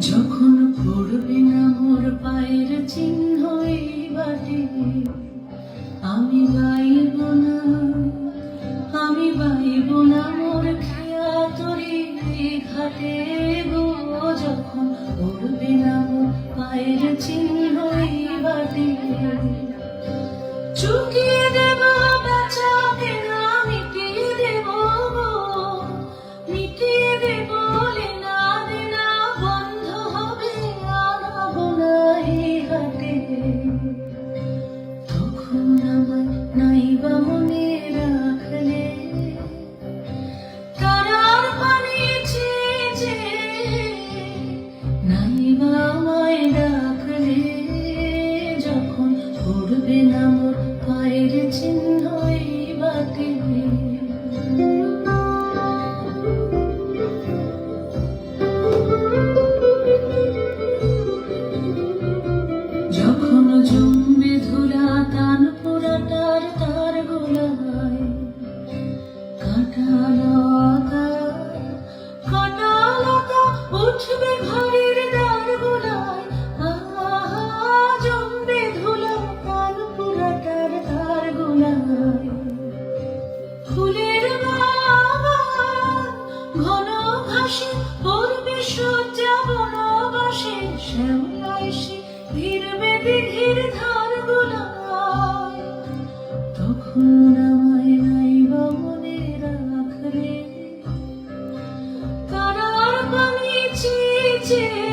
যখন পড়বে না মোর পায়ের চিহ্ন এই বাটে, আমি গাইব না, আমি গাইব না মোর খেয়া তরি ঘাটে গো। যখন পড়বে না মোর পায়ের চিহ্ন এই বাটে, চুকিয়ে দেব বাঁচাবে না, মিটিয়ে দেব গো, মিটিয়ে দেব লেনা দেনা বন্ধ হবে, আনাবো না এই হাটে। তখন আমায় নাইবা মনে রাখলে, তারার পানি চেয়ে চেয়ে নাইবা আমায় ডাকলে। যখন পড়বে না মোর পায়ের চিহ্ন এই বাটে, যখন জমবে ধুলা তান পোড়াটার তার গোলায়, কাঁটালতা কাঁটালতা উঠবে ঘরের দ্বার গোলায়। জমবে ধুলা তান পোড়াটার তার গোলায়, ফুলের বাগান ঘন ঘাসে পড়বে সজ্জা বনবাসে, শ্যামলা এসে ফিরবে দিঘির ধার গোলায়। তখন আমায় নাইবা মনে রাখলে, তারার পানি চেয়ে চেয়ে